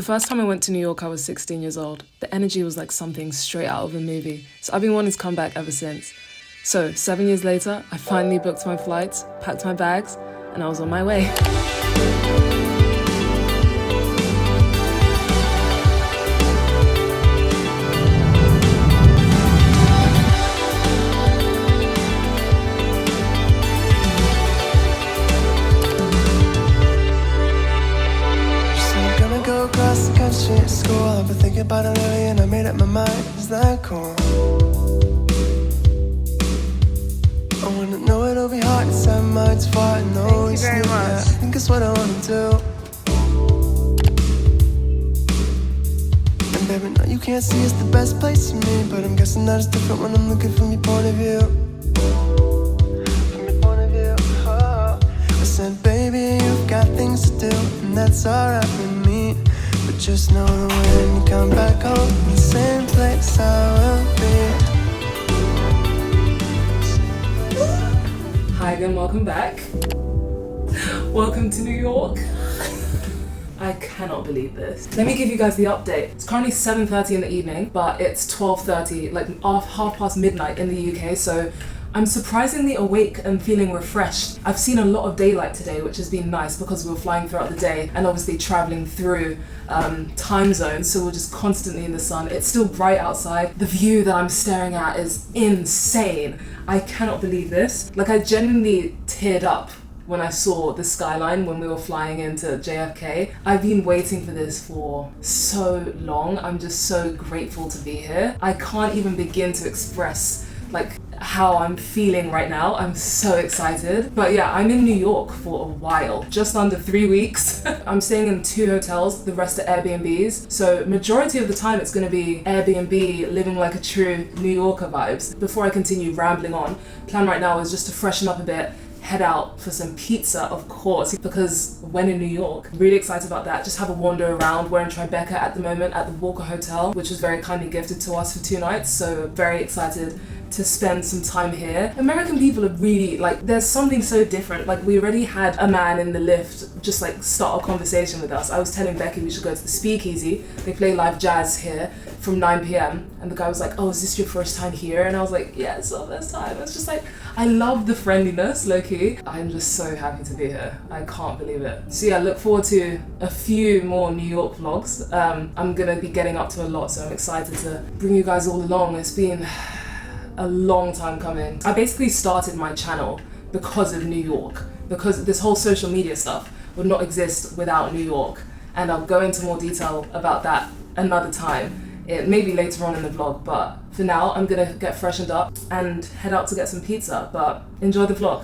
The first time I went to New York, I was 16 years old. The energy was like something straight out of a movie. So I've been wanting to come back ever since. So 7 years later, I finally booked my flights, packed my bags, and I was on my way. Across the country at school, I've been thinking about it early and I made up my mind. Is that cool? I wanna know it'll be hard to set minds far and always Thank you very much. I think it's what I wanna do. And baby, no, you can't see it's the best place for me, but I'm guessing that it's different when I'm looking from your point of view. From your point of view, oh. I said, baby, you've got things to do, and that's alright with me. But just know that when you come back home, in the same place I will be. Hi again, welcome back. Welcome to New York. I cannot believe this. Let me give you guys the update. It's currently 7:30 in the evening, but it's 12:30, like half past midnight in the UK, so I'm surprisingly awake and feeling refreshed. I've seen a lot of daylight today, which has been nice because we were flying throughout the day and obviously traveling through time zones, so we're just constantly in the sun. It's still bright outside. The view that I'm staring at is insane. I cannot believe this. Like, I genuinely teared up when I saw the skyline when we were flying into JFK. I've been waiting for this for so long. I'm just so grateful to be here. I can't even begin to express like how I'm feeling right now. I'm so excited. But yeah, I'm in New York for a while, just under 3 weeks. I'm staying in 2 hotels, the rest are Airbnbs. So majority of the time it's gonna be Airbnb, living like a true New Yorker vibes. Before I continue rambling on, plan right now is just to freshen up a bit, head out for some pizza, of course, because when in New York, really excited about that. Just have a wander around. We're in Tribeca at the moment at the Walker Hotel, which was very kindly gifted to us for 2 nights. So very excited to spend some time here. American people are really, like, there's something so different. Like, we already had a man in the lift just like start a conversation with us. I was telling Becky we should go to the Speakeasy. They play live jazz here from 9 p.m. And the guy was like, oh, is this your first time here? And I was like, yeah, it's our first time. It's just like, I love the friendliness, low-key. I'm just so happy to be here. I can't believe it. So yeah, look forward to a few more New York vlogs. I'm gonna be getting up to a lot, so I'm excited to bring you guys all along. It's been a long time coming. I basically started my channel because of New York, because this whole social media stuff would not exist without New York. And I'll go into more detail about that another time. It may be later on in the vlog, but for now, I'm gonna get freshened up and head out to get some pizza, but enjoy the vlog.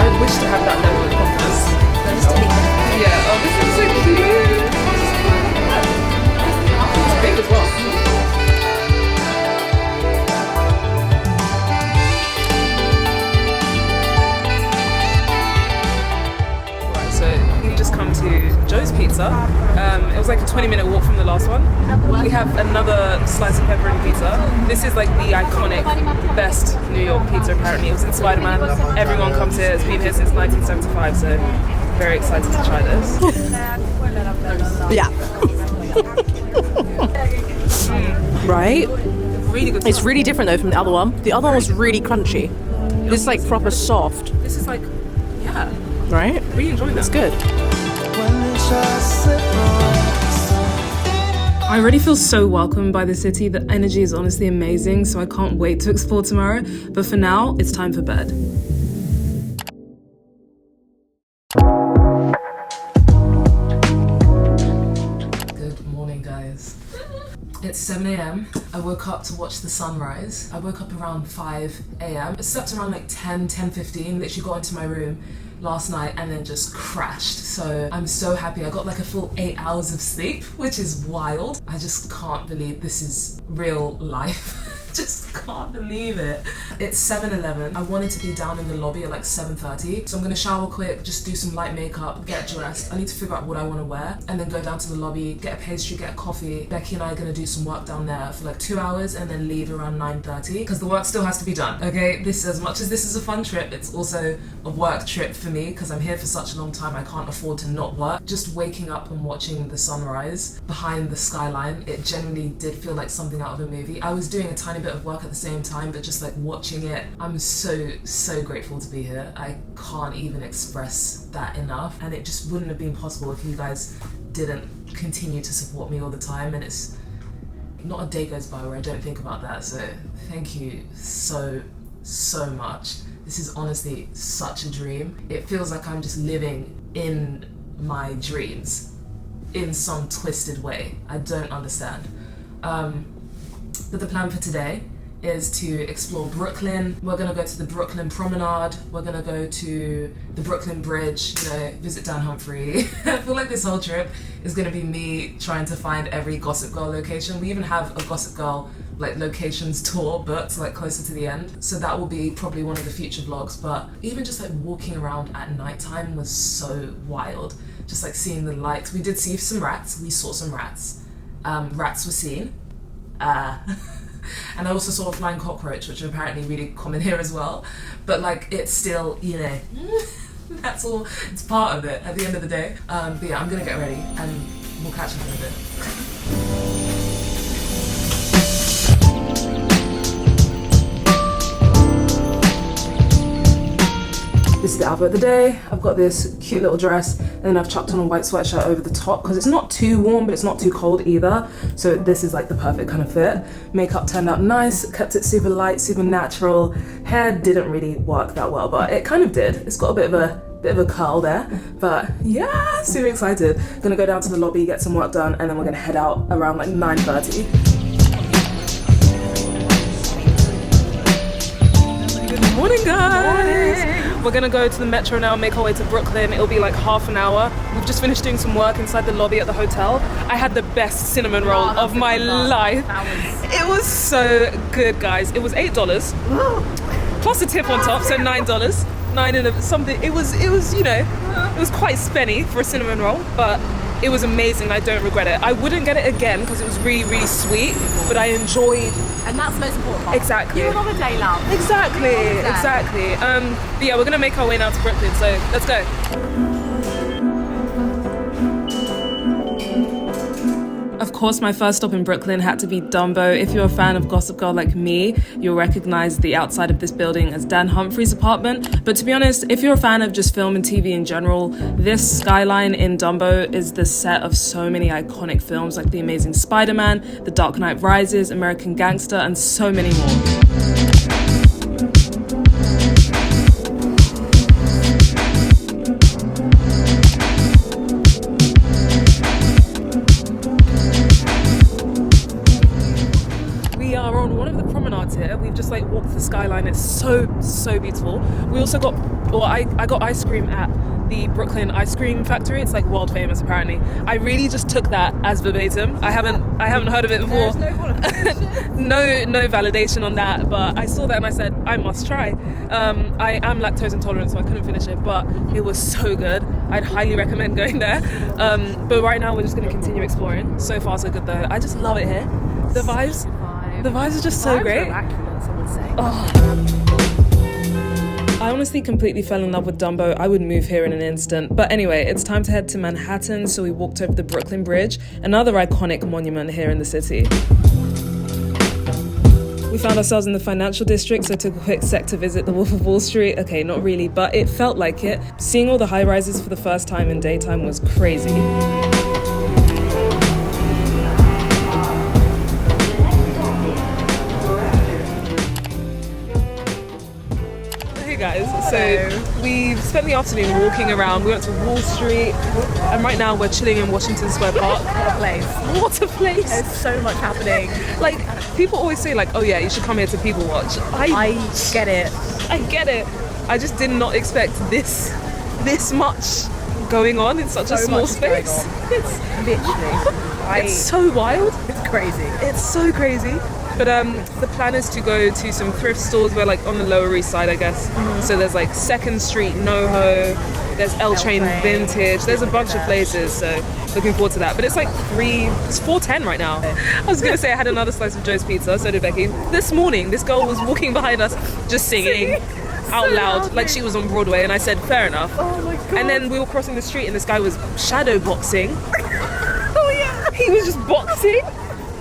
I wish to have that level of confidence. Yeah, oh, this is so cute. It's big as well. Come to Joe's Pizza. It was like a 20-minute walk from the last one. We have another slice of pepperoni pizza. This is like the iconic best New York pizza apparently. It was in Spider-Man. Everyone comes here. It's been here since 1975, so very excited to try this. Yeah. Right? Really good. It's really different though from the other one. The other one was really crunchy. This is like proper soft. This is like, yeah. Right? Really enjoying that. It's good. I already feel so welcomed by the city. The energy is honestly amazing, so I can't wait to explore tomorrow. But for now, it's time for bed. Good morning, guys. It's 7 a.m. I woke up to watch the sunrise. I woke up around 5 a.m. I slept around like 10:15, literally got into my room last night and then just crashed. So I'm so happy. I got like a full 8 hours of sleep, which is wild. I just can't believe this is real life. just can't believe it. It's 7:11. I wanted to be down in the lobby at like 7:30. So I'm gonna shower quick, just do some light makeup, get dressed. I need to figure out what I want to wear and then go down to the lobby, get a pastry, get a coffee. Becky and I are gonna do some work down there for like 2 hours and then leave around 9:30 because the work still has to be done. Okay, as much as this is a fun trip, it's also a work trip for me because I'm here for such a long time. I can't afford to not work. Just waking up and watching the sunrise behind the skyline, it genuinely did feel like something out of a movie. I was doing a tiny bit of work at the same time, but just like watching it, I'm so grateful to be here. I can't even express that enough, and it just wouldn't have been possible if you guys didn't continue to support me all the time. And it's not a day goes by where I don't think about that, so thank you so much. This is honestly such a dream. It feels like I'm just living in my dreams in some twisted way. I don't understand. But the plan for today is to explore Brooklyn. We're gonna go to the Brooklyn Promenade. We're gonna go to the Brooklyn Bridge, visit Dan Humphrey. I feel like this whole trip is gonna be me trying to find every Gossip Girl location. We even have a Gossip Girl like locations tour booked like closer to the end. So that will be probably one of the future vlogs. But even just like walking around at nighttime was so wild. Just like seeing the lights. We did see some rats. We saw some rats. Rats were seen. And I also saw a flying cockroach, which are apparently really common here as well. But like, it's still, that's all, it's part of it at the end of the day. But yeah, I'm gonna get ready and we'll catch up in a bit. This is the outfit of the day. I've got this cute little dress and then I've chucked on a white sweatshirt over the top because it's not too warm but it's not too cold either. So this is like the perfect kind of fit. Makeup turned out nice, kept it super light, super natural. Hair didn't really work that well, but it kind of did. It's got a bit of a curl there, but yeah, super excited. Gonna go down to the lobby, get some work done, and then we're gonna head out around like 9:30. Good morning, guys. Morning. We're gonna go to the metro now and make our way to Brooklyn. It'll be like half an hour. We've just finished doing some work inside the lobby at the hotel. I had the best cinnamon roll of my life. It was so good, guys. It was $8 plus a tip on top, so $9. Something. It was it was quite spenny for a cinnamon roll, but it was amazing. I don't regret it. I wouldn't get it again because it was really sweet, but I enjoyed. And that's the most important part. Exactly. You're on holiday, love. Exactly. But yeah, we're gonna make our way now to Brooklyn, so let's go. Of course, my first stop in Brooklyn had to be Dumbo. If you're a fan of Gossip Girl like me, you'll recognize the outside of this building as Dan Humphrey's apartment. But to be honest, if you're a fan of just film and TV in general, this skyline in Dumbo is the set of so many iconic films like The Amazing Spider-Man, The Dark Knight Rises, American Gangster, and so many more. We've just like walked the skyline. It's so beautiful. We also got, I got ice cream at the Brooklyn ice cream factory. It's like world famous apparently. I really just took that as verbatim. I haven't heard of it before. There's no qualification. no validation on that, but I saw that and I said I must try. I am lactose intolerant, so I couldn't finish it, but it was so good. I'd highly recommend going there. But right now we're just going to continue exploring. So far so good though. I just love it here. The vibes are just so great. I honestly completely fell in love with Dumbo. I would move here in an instant. But anyway, it's time to head to Manhattan, so we walked over the Brooklyn Bridge, another iconic monument here in the city. We found ourselves in the financial district, so took a quick sec to visit the Wolf of Wall Street. Okay, not really, but it felt like it. Seeing all the high-rises for the first time in daytime was crazy. Guys, so we spent the afternoon walking around. We went to Wall Street and right now we're chilling in Washington Square Park. What a place. There's so much happening. Like, people always say like, oh yeah, you should come here to people watch. I get it. I just did not expect this much going on in such a small space. It's literally it's so wild. It's crazy. It's so crazy. But the plan is to go to some thrift stores. We're like on the Lower East Side, I guess. So there's like 2nd Street, NoHo, there's L Train Vintage, there's a bunch of places, so looking forward to that. But it's like it's 4:10 right now. I was gonna say I had another slice of Joe's Pizza, so did Becky. This morning, this girl was walking behind us just singing out loud like she was on Broadway, and I said, fair enough. Oh my god. And then we were crossing the street and this guy was shadow boxing. Oh yeah. He was just boxing.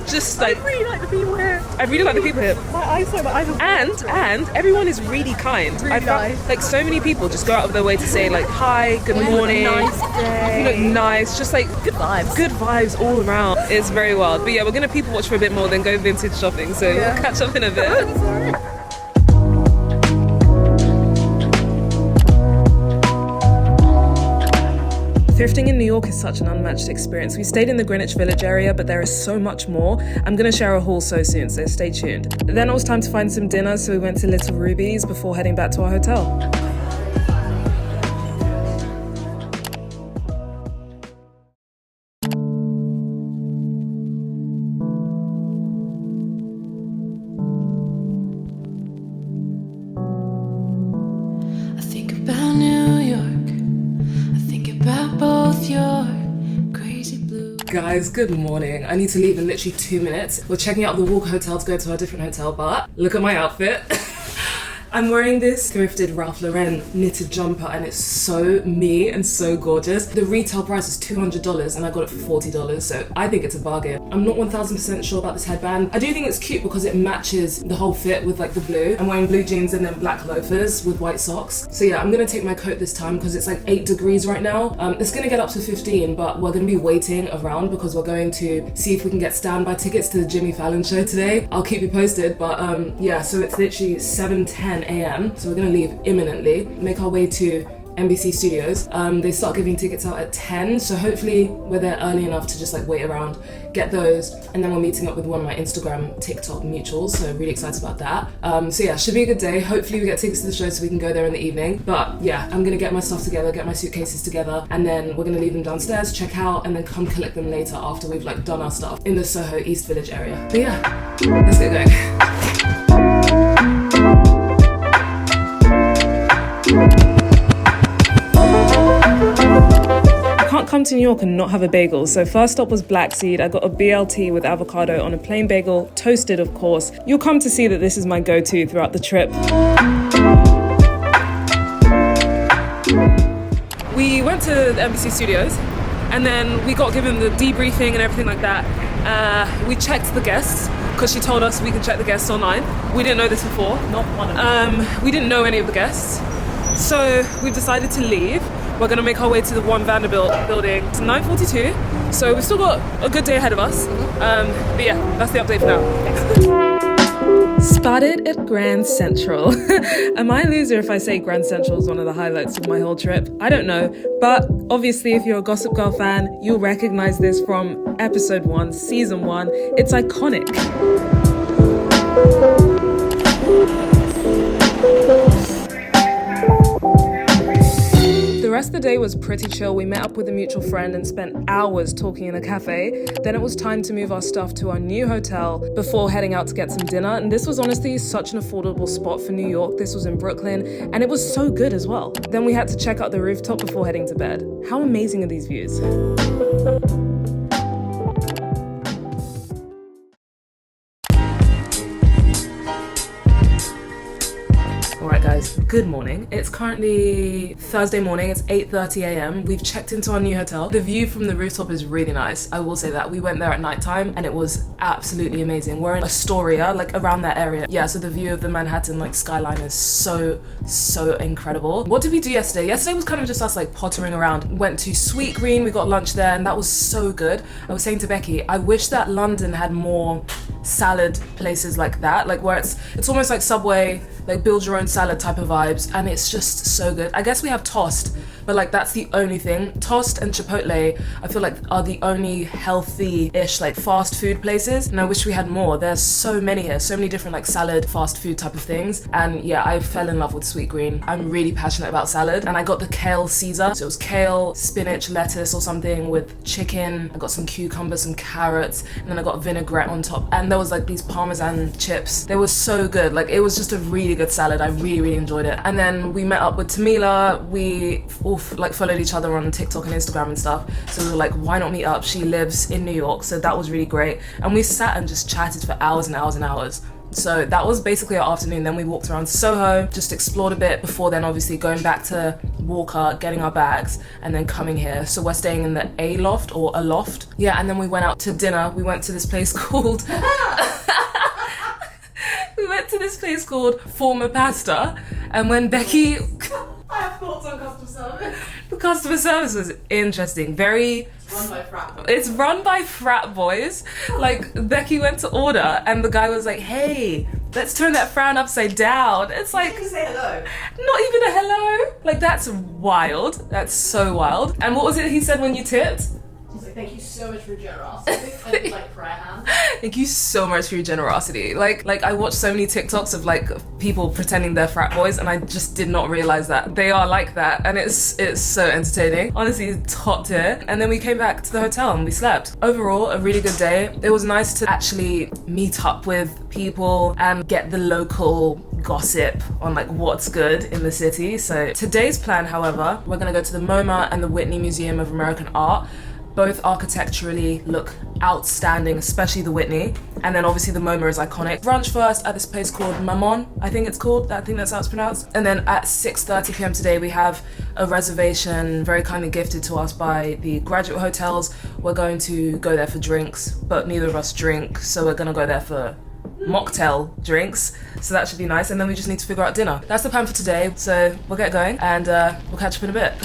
Just like, I really like the people here. I really like the people here. My eyes are And everyone is really kind. Really I found nice. like so many people just go out of their way to say like hi, good morning. Nice day. You look nice, just like Good vibes. good vibes all around. It's very wild. But yeah, we're gonna people watch for a bit more, then go vintage shopping. So we'll catch up in a bit. Thrifting in New York is such an unmatched experience. We stayed in the Greenwich Village area, but there is so much more. I'm gonna share a haul so soon, so stay tuned. Then it was time to find some dinner, so we went to Little Ruby's before heading back to our hotel. I think about New York. I think about both your crazy blue. Guys, good morning. I need to leave in literally 2 minutes. We're checking out the Walker Hotel to go to a different hotel, but look at my outfit. I'm wearing this thrifted Ralph Lauren knitted jumper and it's so me and so gorgeous. The retail price is $200 and I got it for $40, so I think it's a bargain. I'm not 1000% sure about this headband. I do think it's cute because it matches the whole fit with like the blue. I'm wearing blue jeans and then black loafers with white socks. So yeah, I'm gonna take my coat this time because it's like 8 degrees right now. It's gonna get up to 15, but we're gonna be waiting around because we're going to see if we can get standby tickets to the Jimmy Fallon show today. I'll keep you posted, but yeah, so it's literally 7:10 a.m. So we're gonna leave imminently, make our way to NBC Studios. They start giving tickets out at 10, so hopefully we're there early enough to just like wait around, get those, and then we're meeting up with one of my Instagram, TikTok mutuals, so really excited about that. So yeah, should be a good day. Hopefully we get tickets to the show so we can go there in the evening. But yeah, I'm gonna get my stuff together, get my suitcases together, and then we're gonna leave them downstairs, check out, and then come collect them later after we've like done our stuff in the Soho East Village area. But yeah, let's get going. Can't come to New York and not have a bagel. So first stop was Black Seed. I got a BLT with avocado on a plain bagel, toasted of course. You'll come to see that this is my go-to throughout the trip. We went to the NBC Studios and then we got given the debriefing and everything like that. We checked the guests because she told us we could check the guests online. We didn't know this before. Not one of them. We didn't know any of the guests. So we've decided to leave. We're gonna make our way to the One Vanderbilt building. It's 9:42, so we've still got a good day ahead of us. But yeah, that's the update for now. Spotted at Grand Central. Am I a loser if I say Grand Central is one of the highlights of my whole trip? I don't know, but obviously if you're a Gossip Girl fan, you'll recognize this from episode 1, season 1. It's iconic. The rest of the day was pretty chill. We met up with a mutual friend and spent hours talking in a cafe. Then it was time to move our stuff to our new hotel before heading out to get some dinner. And this was honestly such an affordable spot for New York. This was in Brooklyn and it was so good as well. Then we had to check out the rooftop before heading to bed. How amazing are these views? Alright guys, good morning. It's currently Thursday morning, it's 8:30 a.m. We've checked into our new hotel. The view from the rooftop is really nice, I will say that. We went there at night time and it was absolutely amazing. We're in Astoria, like around that area. Yeah, so the view of the Manhattan like skyline is so incredible. What did we do yesterday? Yesterday was kind of just us like pottering around. Went to Sweet Green, we got lunch there and that was so good. I was saying to Becky, I wish that London had more salad places like that, like where it's almost like Subway like build your own salad type of vibes, and it's just so good. I guess we have Tossed, but like that's the only thing. Tossed and Chipotle, I feel like are the only healthy-ish like fast food places, and I wish we had more. There's so many here, so many different like salad, fast food type of things, and yeah, I fell in love with sweet green. I'm really passionate about salad, and I got the kale Caesar, so it was kale, spinach, lettuce or something with chicken. I got some cucumbers, some carrots, and then I got vinaigrette on top, and there was like these Parmesan chips. They were so good. Like it was just a really good salad. I really enjoyed it. And then we met up with Tamila. We all like followed each other on TikTok and Instagram and stuff, so we were like, why not meet up? She lives in New York, so that was really great, and we sat and just chatted for hours and hours and hours. So that was basically our afternoon. Then we walked around Soho, just explored a bit before then obviously going back to Walker, getting our bags, and then coming here. So we're staying in the A loft or a loft. Yeah, and then we went out to dinner. We went to this place called Former Pasta, and when Becky I have thoughts on customer service. The customer service was interesting. Very run by frat boys. It's run by frat boys. Like Becky went to order and the guy was like, hey, let's turn that frown upside down. It's like, You say hello. not even a hello. Like that's wild. That's so wild. And what was it he said when you tipped? He's like, thank you so much for your generosity. And like prayer hand. Thank you so much for your generosity. Like I watched so many TikToks of like people pretending they're frat boys, and I just did not realize that they are like that, and it's so entertaining. Honestly, top tier. And then we came back to the hotel and we slept. Overall, a really good day. It was nice to actually meet up with people and get the local gossip on like what's good in the city. So today's plan, however, we're gonna go to the MoMA and the Whitney Museum of American Art. Both architecturally look outstanding, especially the Whitney. And then obviously the MoMA is iconic. Brunch first at this place called Maman, I think it's called. I think that's how it's pronounced. And then at 6:30 p.m. today, we have a reservation very kindly gifted to us by the Graduate Hotels. We're going to go there for drinks, but neither of us drink, so we're gonna go there for mocktail drinks. So that should be nice. And then we just need to figure out dinner. That's the plan for today. So we'll get going and we'll catch up in a bit.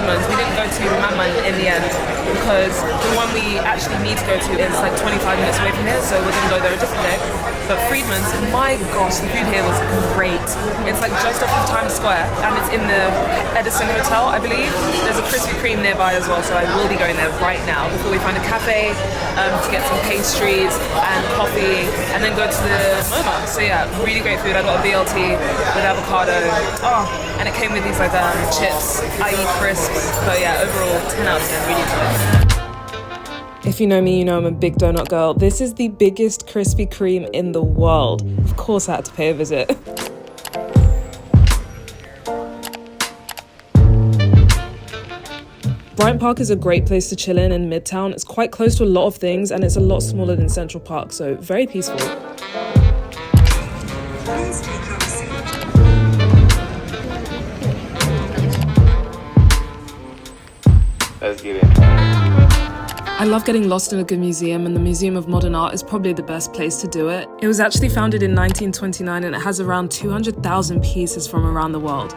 We didn't go to Maman in the end because the one we actually need to go to is like 25 minutes away from here, so we're gonna go there a different day. But Friedman's, my gosh, the food here was great. It's like just off of Times Square and it's in the Edison Hotel, I believe. There's a Krispy Kreme nearby as well, so I will be going there right now before we find a cafe to get some pastries and coffee and then go to the MoMA. So yeah, really great food. I got a BLT with avocado. And it came with these like chips, i.e. crisps. But yeah, overall 10 out of 10, really enjoyed it. If you know me, you know I'm a big donut girl. This is the biggest Krispy Kreme in the world. Of course I had to pay a visit. Bryant Park is a great place to chill in Midtown. It's quite close to a lot of things and it's a lot smaller than Central Park, so very peaceful. Let's get it. I love getting lost in a good museum, and the Museum of Modern Art is probably the best place to do it. It was actually founded in 1929 and it has around 200,000 pieces from around the world.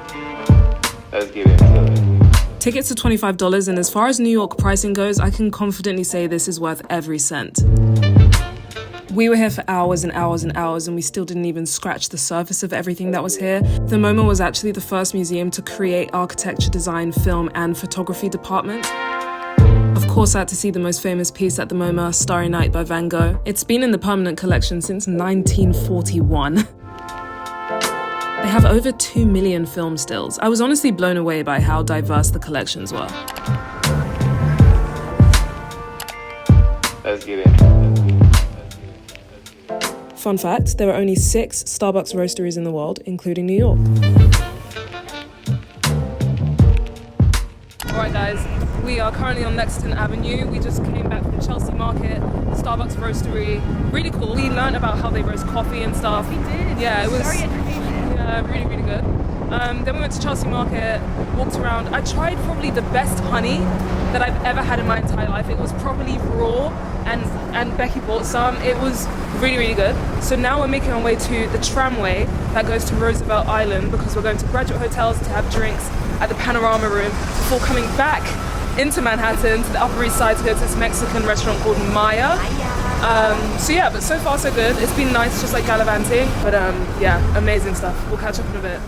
Let's get into it. Tickets are $25, and as far as New York pricing goes, I can confidently say this is worth every cent. We were here for hours and hours and hours, and we still didn't even scratch the surface of everything that was here. The MoMA was actually the first museum to create architecture, design, film, and photography departments. Of course, I had to see the most famous piece at the MoMA, Starry Night by Van Gogh. It's been in the permanent collection since 1941. They have over 2 million film stills. I was honestly blown away by how diverse the collections were. Let's get it. Fun fact, there are only 6 Starbucks roasteries in the world, including New York. Alright guys, we are currently on Lexington Avenue. We just came back from Chelsea Market, Starbucks roastery. Really cool. We learned about how they roast coffee and stuff. We did. Yeah, it was very educational. yeah, really, really good. Then we went to Chelsea Market, walked around. I tried probably the best honey that I've ever had in my entire life. It was properly raw, and Becky bought some. It was really, really good. So now we're making our way to the tramway that goes to Roosevelt Island because we're going to graduate hotels to have drinks at the Panorama Room before coming back into Manhattan to the Upper East Side to go to this Mexican restaurant called Maya. So yeah, but so far so good. It's been nice, just like gallivanting. But yeah, amazing stuff. We'll catch up in a bit.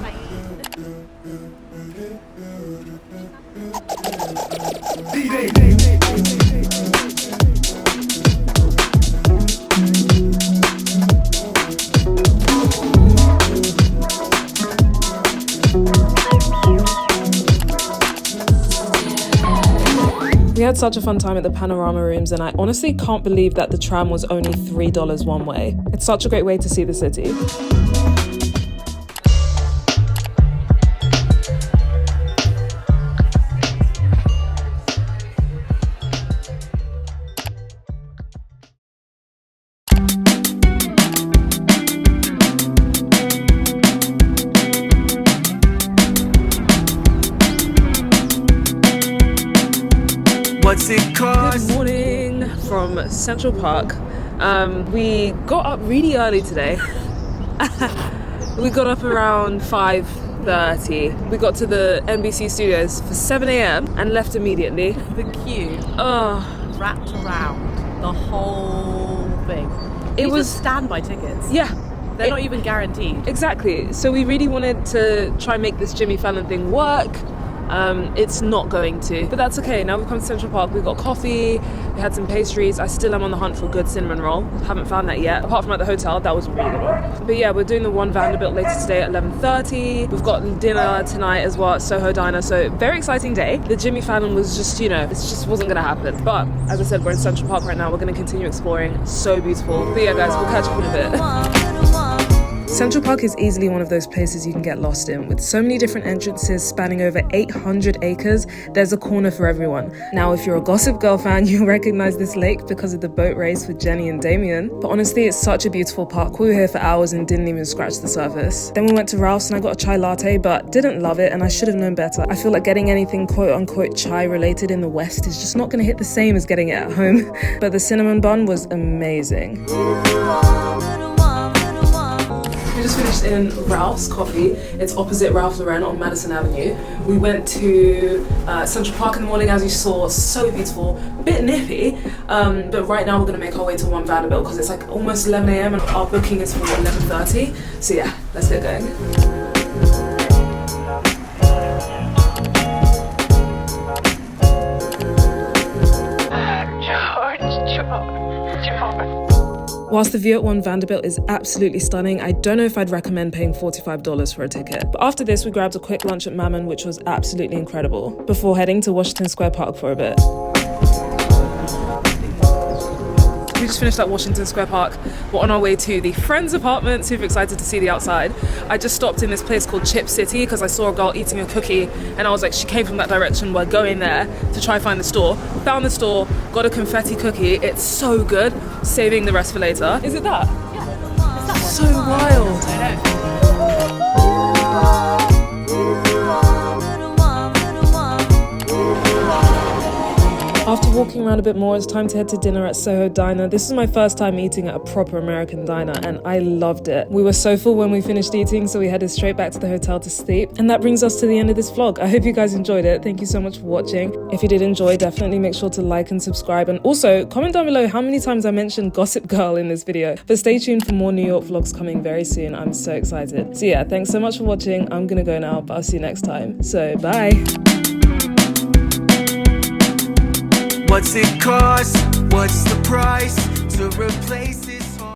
We had such a fun time at the Panorama Rooms, and I honestly can't believe that the tram was only $3 one way. It's such a great way to see the city. What's it cost? Good morning from Central Park. We got up really early today. We got up around 5:30. We got to the NBC studios for 7 a.m. and left immediately. The queue wrapped around the whole thing. It was standby tickets. Yeah. They're not even guaranteed. Exactly. So we really wanted to try and make this Jimmy Fallon thing work. It's not going to, but that's okay. Now we've come to Central Park, we've got coffee, we had some pastries. I still am on the hunt for a good cinnamon roll. Haven't found that yet, apart from at the hotel. That was a really good one. But yeah, we're doing the one Vanderbilt later today at 11:30. We've got dinner tonight as well at Soho Diner, so very exciting day. The Jimmy Fallon was just, it just wasn't gonna happen. But as I said, we're in Central Park right now. We're gonna continue exploring. So beautiful. But yeah, guys, we'll catch up in a bit. Central Park is easily one of those places you can get lost in. With so many different entrances spanning over 800 acres, there's a corner for everyone. Now, if you're a Gossip Girl fan, you'll recognize this lake because of the boat race with Jenny and Damien. But honestly, it's such a beautiful park. We were here for hours and didn't even scratch the surface. Then we went to Ralph's and I got a chai latte, but didn't love it, and I should have known better. I feel like getting anything quote-unquote chai related in the West is just not going to hit the same as getting it at home. But the cinnamon bun was amazing. We just finished in Ralph's Coffee. It's opposite Ralph Lauren on Madison Avenue. We went to Central Park in the morning, as you saw. So beautiful, a bit nippy, but right now we're gonna make our way to One Vanderbilt because it's like almost 11 a.m. and our booking is for 11:30. So yeah, let's get going. Whilst the view at One Vanderbilt is absolutely stunning, I don't know if I'd recommend paying $45 for a ticket. But after this, we grabbed a quick lunch at Maman, which was absolutely incredible, before heading to Washington Square Park for a bit. We just finished at Washington Square Park. We're on our way to the friend's apartment, super excited to see the outside. I just stopped in this place called Chip City because I saw a girl eating a cookie and I was like, she came from that direction, we're going there to try and find the store. Found the store, got a confetti cookie, it's so good, saving the rest for later. Is it that? Yeah. It's that one. So wild. I know. After walking around a bit more, it's time to head to dinner at Soho Diner. This is my first time eating at a proper American diner and I loved it. We were so full when we finished eating, so we headed straight back to the hotel to sleep. And that brings us to the end of this vlog. I hope you guys enjoyed it. Thank you so much for watching. If you did enjoy, definitely make sure to like and subscribe. And also comment down below how many times I mentioned Gossip Girl in this video. But stay tuned for more New York vlogs coming very soon. I'm so excited. So yeah, thanks so much for watching. I'm gonna go now, but I'll see you next time. So bye. What's it cost? What's the price to replace